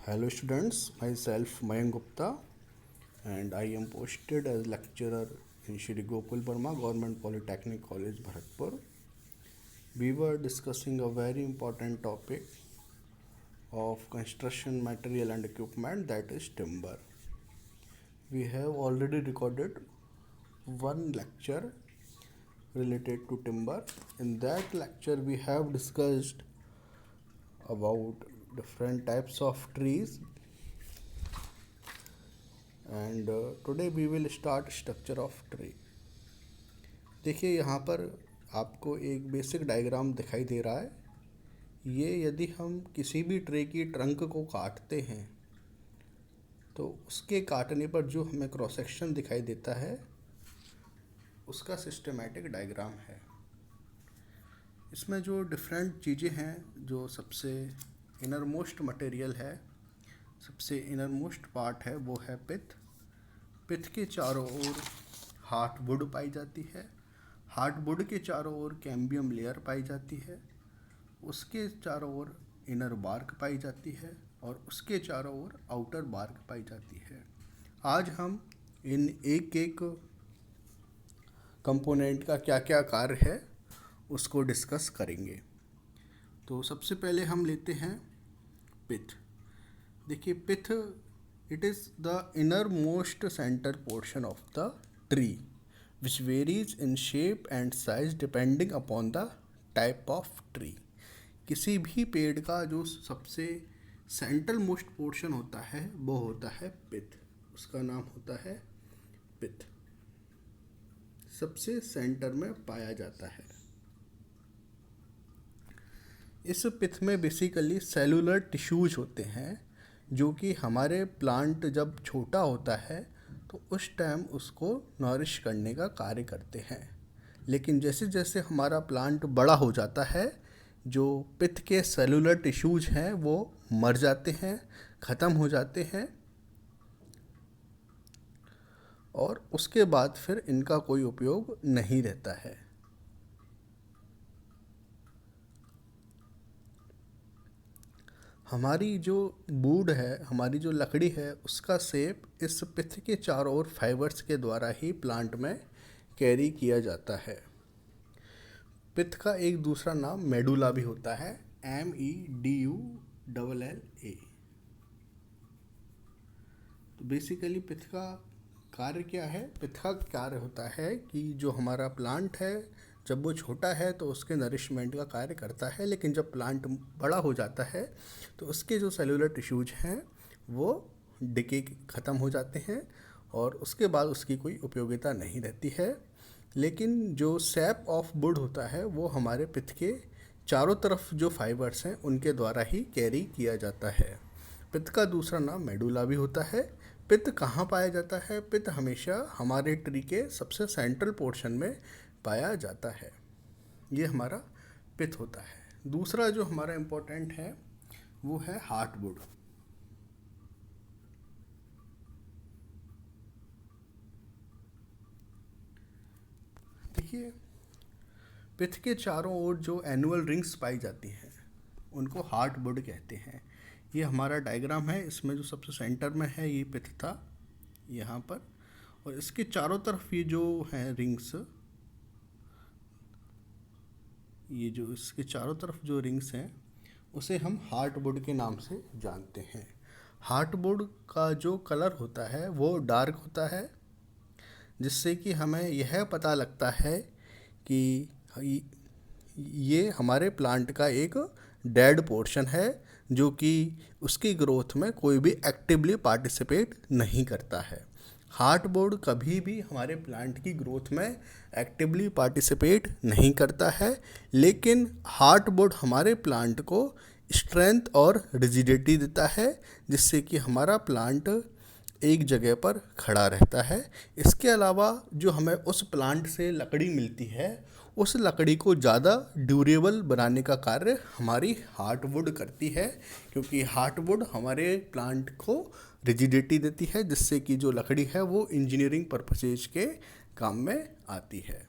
Hello students, myself Mayank Gupta and I am posted as lecturer in Shri Gokul Burma Government Polytechnic College Bharatpur. We were discussing a very important topic of construction material and equipment, that is timber. We have already recorded one lecture related to timber. In that lecture we have discussed about different types of trees, and today we will start structure of tree. देखिए यहाँ पर आपको एक basic diagram दिखाई दे रहा है। ये यदि हम किसी भी ट्री की ट्रंक को काटते हैं तो उसके काटने पर जो हमें क्रॉस सेक्शन दिखाई देता है उसका सिस्टमेटिक डायग्राम है। इसमें जो डिफरेंट चीज़ें हैं, जो सबसे इनर मोस्ट मटेरियल है, सबसे इनर मोस्ट पार्ट है, वो है पिथ। पिथ के चारों ओर हार्डवुड पाई जाती है। हार्डवुड के चारों ओर कैम्बियम लेयर पाई जाती है। उसके चारों ओर इनर बार्क पाई जाती है और उसके चारों ओर आउटर बार्क पाई जाती है। आज हम इन एक एक कंपोनेंट का क्या क्या कार्य है उसको डिस्कस करेंगे। तो सबसे पहले हम लेते हैं पिथ। देखिए pith, it is the innermost centre portion of the tree which varies in shape and size depending upon the type of tree. किसी भी पेड़ का जो सबसे सेंट्रल मोस्ट पोर्शन होता है वो होता है पिथ। उसका नाम होता है पिथ, सबसे सेंटर में पाया जाता है। इस पिथ में बेसिकली सेलुलर टिश्यूज होते हैं जो कि हमारे प्लांट जब छोटा होता है तो उस टाइम उसको नॉरिश करने का कार्य करते हैं। लेकिन जैसे जैसे हमारा प्लांट बड़ा हो जाता है, जो पिथ के सेलुलर टिश्यूज हैं वो मर जाते हैं, ख़त्म हो जाते हैं और उसके बाद फिर इनका कोई उपयोग नहीं रहता है। हमारी जो वुड है, हमारी जो लकड़ी है, उसका शेप इस पिथ के चारों ओर फाइबर्स के द्वारा ही प्लांट में कैरी किया जाता है। पिथ का एक दूसरा नाम मेडुला भी होता है, MEDULLA। तो बेसिकली पिथ का कार्य क्या है? पिथ का कार्य होता है कि जो हमारा प्लांट है जब वो छोटा है तो उसके नरिशमेंट का कार्य करता है, लेकिन जब प्लांट बड़ा हो जाता है तो उसके जो सेलुलर टिश्यूज हैं वो डिके ख़त्म हो जाते हैं और उसके बाद उसकी कोई उपयोगिता नहीं रहती है। लेकिन जो सैप ऑफ वुड होता है वो हमारे पिथ के चारों तरफ जो फाइबर्स हैं उनके द्वारा ही कैरी किया जाता है। पिथ का दूसरा नाम मेडुला भी होता है। पिथ कहाँ पाया जाता है? पिथ हमेशा हमारे ट्री के सबसे सेंट्रल पोर्शन में पाया जाता है। ये हमारा पिथ होता है। दूसरा जो हमारा इम्पोर्टेंट है वो है हार्डवुड। देखिए पिथ के चारों ओर जो एनुअल रिंग्स पाई जाती हैं उनको हार्डवुड कहते हैं। ये हमारा डायग्राम है। इसमें जो सबसे सेंटर में है ये पिथ था यहाँ पर, और इसके चारों तरफ ये जो है रिंग्स, ये जो इसके चारों तरफ जो रिंग्स हैं उसे हम हार्डवुड के नाम से जानते हैं। हार्डवुड का जो कलर होता है वो डार्क होता है, जिससे कि हमें यह पता लगता है कि ये हमारे प्लांट का एक डेड पोर्शन है जो कि उसकी ग्रोथ में कोई भी एक्टिवली पार्टिसिपेट नहीं करता है। हार्डवुड कभी भी हमारे प्लांट की ग्रोथ में एक्टिवली पार्टिसिपेट नहीं करता है, लेकिन हार्डवुड हमारे प्लांट को स्ट्रेंथ और रिजिडिटी देता है, जिससे कि हमारा प्लांट एक जगह पर खड़ा रहता है। इसके अलावा जो हमें उस प्लांट से लकड़ी मिलती है, उस लकड़ी को ज़्यादा ड्यूरेबल बनाने का कार्य हमारी हार्डवुड करती है, क्योंकि हार्डवुड हमारे प्लांट को रिजिडिटी देती है, जिससे कि जो लकड़ी है वो इंजीनियरिंग पर्पसेज के काम में आती है।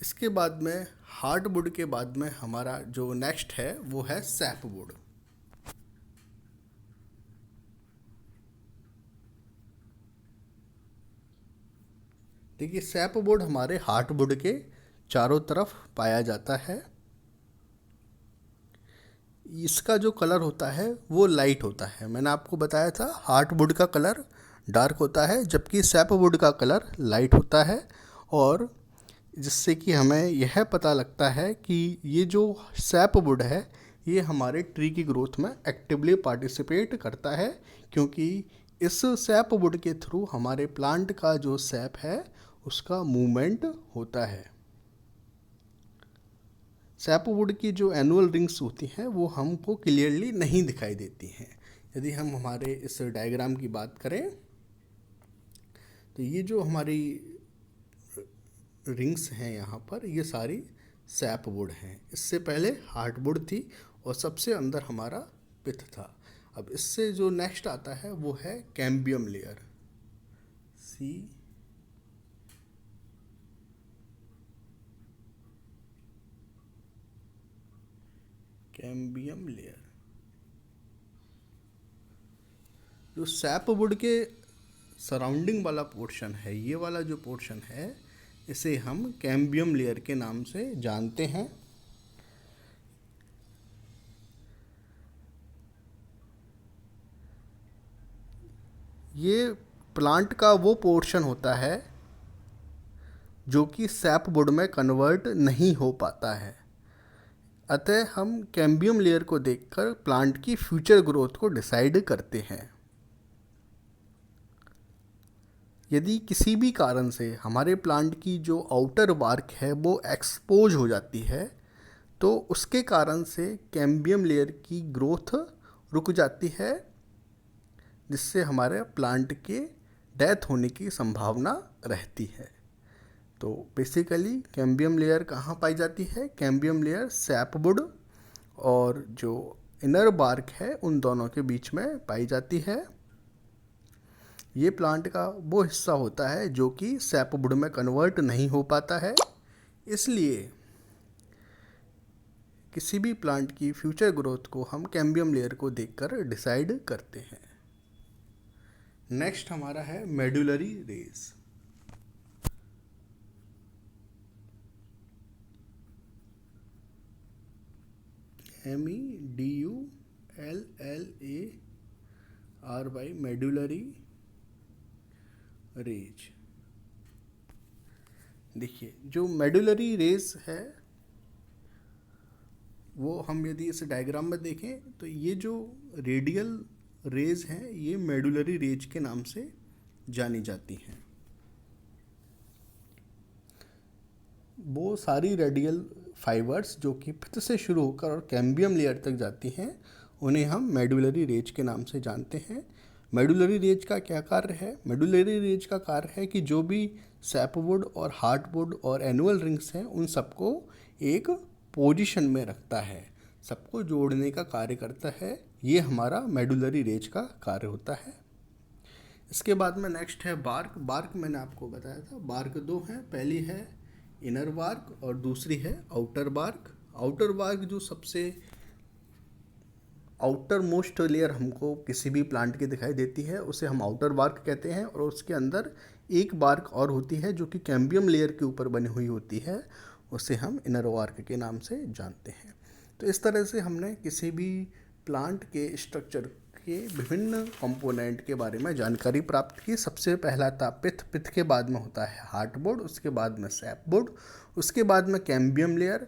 इसके बाद में हार्डवुड के बाद में हमारा जो नेक्स्ट है वो है सैपवुड। देखिए सैपवुड हमारे हार्डवुड के चारों तरफ पाया जाता है। इसका जो कलर होता है वो लाइट होता है। मैंने आपको बताया था हार्डवुड का कलर डार्क होता है जबकि सैपवुड का कलर लाइट होता है, और जिससे कि हमें यह पता लगता है कि ये जो सैपवुड है ये हमारे ट्री की ग्रोथ में एक्टिवली पार्टिसिपेट करता है, क्योंकि इस सैपवुड के थ्रू हमारे प्लांट का जो सैप है उसका मूवमेंट होता है। सैपवुड की जो एनुअल रिंग्स होती हैं वो हमको क्लियरली नहीं दिखाई देती हैं। यदि हम हमारे इस डायग्राम की बात करें तो ये जो हमारी रिंग्स हैं यहाँ पर ये सारी सैपवुड हैं। इससे पहले हार्डवुड थी और सबसे अंदर हमारा पिथ था। अब इससे जो नेक्स्ट आता है वो है कैम्बियम लेयर, कैम्बियम लेयर। जो सैपवुड के सराउंडिंग वाला पोर्शन है, ये वाला जो पोर्शन है इसे हम कैम्बियम लेयर के नाम से जानते हैं। ये प्लांट का वो पोर्शन होता है जो कि सैपवुड में कन्वर्ट नहीं हो पाता है। अतः हम कैम्बियम लेयर को देखकर प्लांट की फ्यूचर ग्रोथ को डिसाइड करते हैं। यदि किसी भी कारण से हमारे प्लांट की जो आउटर बार्क है वो एक्सपोज हो जाती है तो उसके कारण से कैम्बियम लेयर की ग्रोथ रुक जाती है, जिससे हमारे प्लांट के डेथ होने की संभावना रहती है। तो बेसिकली कैम्बियम लेयर कहाँ पाई जाती है? कैम्बियम लेयर सैपवुड और जो इनर बार्क है उन दोनों के बीच में पाई जाती है। ये प्लांट का वो हिस्सा होता है जो कि सैपवुड में कन्वर्ट नहीं हो पाता है, इसलिए किसी भी प्लांट की फ्यूचर ग्रोथ को हम कैम्बियम लेयर को देखकर डिसाइड करते हैं। नेक्स्ट हमारा है medullary rays. MEDULLARY medullary rays. देखिए जो मेडुलरी रेज है वो हम यदि इस डायग्राम में देखें तो ये जो रेडियल रेज हैं ये मेडुलरी रेज के नाम से जानी जाती हैं। वो सारी रेडियल फाइबर्स जो कि पिथ से शुरू होकर और कैम्बियम लेयर तक जाती हैं उन्हें हम मेडुलरी रेज के नाम से जानते हैं। मेडुलरी रेज का क्या कार्य है? मेडुलरी रेज का कार्य है कि जो भी सैपवुड और हार्डवुड और एनुअल रिंग्स हैं उन सबको एक पोजीशन में रखता है, सबको जोड़ने का कार्य करता है। ये हमारा मेडुलरी रेज का कार्य होता है। इसके बाद में नेक्स्ट है बार्क। बार्क मैंने आपको बताया था बार्क दो हैं, पहली है इनर बार्क और दूसरी है आउटर बार्क। आउटर बार्क जो सबसे आउटर मोस्ट लेयर हमको किसी भी प्लांट की दिखाई देती है उसे हम आउटर बार्क कहते हैं, और उसके अंदर एक बार्क और होती है जो कि कैम्बियम लेयर के ऊपर बनी हुई होती है, उसे हम इनर बार्क के नाम से जानते हैं। तो इस तरह से हमने किसी भी प्लांट के स्ट्रक्चर के विभिन्न कंपोनेंट के बारे में जानकारी प्राप्त की। सबसे पहला था पिथ, पिथ के बाद में होता है हार्डवुड, उसके बाद में सैपवुड, उसके बाद में कैम्बियम लेयर,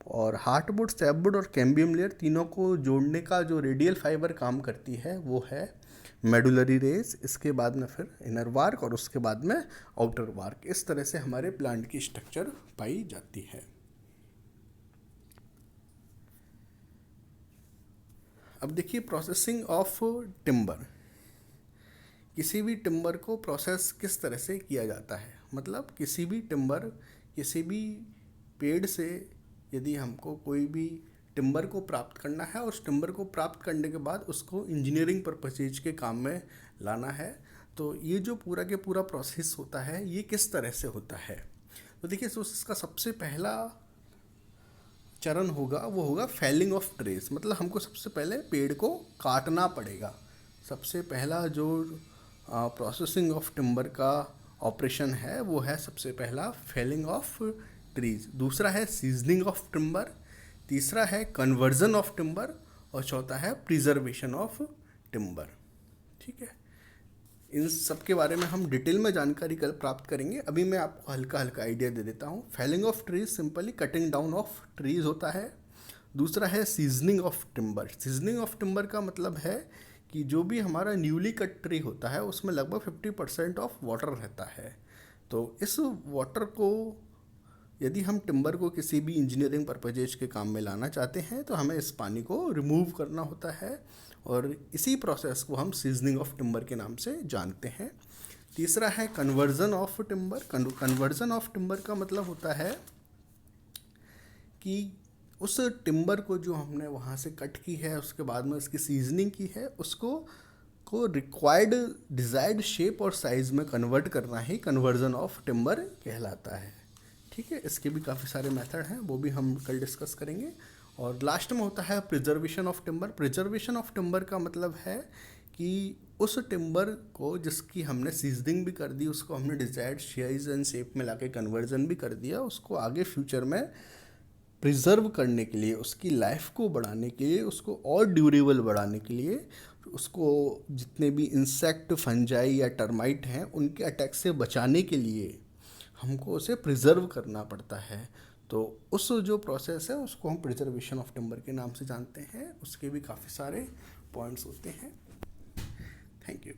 और हार्डवुड, सैपवुड और कैम्बियम लेयर तीनों को जोड़ने का जो रेडियल फाइबर काम करती है वो है मेडुलरी रेज। इसके बाद में फिर इनर बार्क और उसके बाद में आउटर बार्क। इस तरह से हमारे प्लांट की स्ट्रक्चर पाई जाती है। अब देखिए प्रोसेसिंग ऑफ टिम्बर। किसी भी टिम्बर को प्रोसेस किस तरह से किया जाता है? मतलब किसी भी टिम्बर, किसी भी पेड़ से यदि हमको कोई भी टिम्बर को प्राप्त करना है और उस टिम्बर को प्राप्त करने के बाद उसको इंजीनियरिंग पर्पसेज के काम में लाना है, तो ये जो पूरा के पूरा प्रोसेस होता है ये किस तरह से होता है? तो देखिए, तो इसका सबसे पहला चरण होगा वो होगा फेलिंग ऑफ ट्रीज, मतलब हमको सबसे पहले पेड़ को काटना पड़ेगा। सबसे पहला जो प्रोसेसिंग ऑफ टिम्बर का ऑपरेशन है वो है सबसे पहला फेलिंग ऑफ ट्रीज, दूसरा है सीजनिंग ऑफ टिम्बर, तीसरा है कन्वर्जन ऑफ टिम्बर, और चौथा है प्रिजर्वेशन ऑफ टिम्बर। ठीक है, इन सब के बारे में हम डिटेल में जानकारी कल प्राप्त करेंगे। अभी मैं आपको हल्का हल्का आइडिया दे देता हूँ। Felling of trees simply cutting down of trees होता है। दूसरा है seasoning of timber. Seasoning of timber का मतलब है कि जो भी हमारा न्यूली कट ट्री होता है उसमें लगभग 50% ऑफ वाटर रहता है। तो इस वाटर को यदि हम टिम्बर को किसी भी इंजीनियरिंग पर्पजेज के काम में लाना चाहते हैं तो हमें इस पानी को रिमूव करना होता है, और इसी प्रोसेस को हम सीजनिंग ऑफ टिम्बर के नाम से जानते हैं। तीसरा है conversion of timber. Conversion of timber का मतलब होता है कि उस टिम्बर को जो हमने वहाँ से कट की है, उसके बाद में उसकी सीजनिंग की है, उसको रिक्वायर्ड डिज़ायर्ड शेप और साइज़ में कन्वर्ट करना ही कन्वर्जन ऑफ टिम्बर कहलाता है। ठीक है, इसके भी काफ़ी सारे मेथड हैं, वो भी हम कल डिस्कस करेंगे। और लास्ट में होता है preservation of timber. Preservation of timber का मतलब है कि उस टिम्बर को जिसकी हमने सीजनिंग भी कर दी, उसको हमने डिजायर्ड साइज एंड शेप में लाके कन्वर्जन भी कर दिया, उसको आगे फ्यूचर में प्रिजर्व करने के लिए, उसकी लाइफ को बढ़ाने के लिए, उसको और ड्यूरेबल बढ़ाने के लिए, उसको जितने भी इंसेक्ट, फंजाई या टर्माइट हैं उनके अटैक से बचाने के लिए हमको उसे प्रिजर्व करना पड़ता है। तो उस जो प्रोसेस है उसको हम प्रिजर्वेशन ऑफ टिम्बर के नाम से जानते हैं। उसके भी काफ़ी सारे पॉइंट्स होते हैं। Thank you.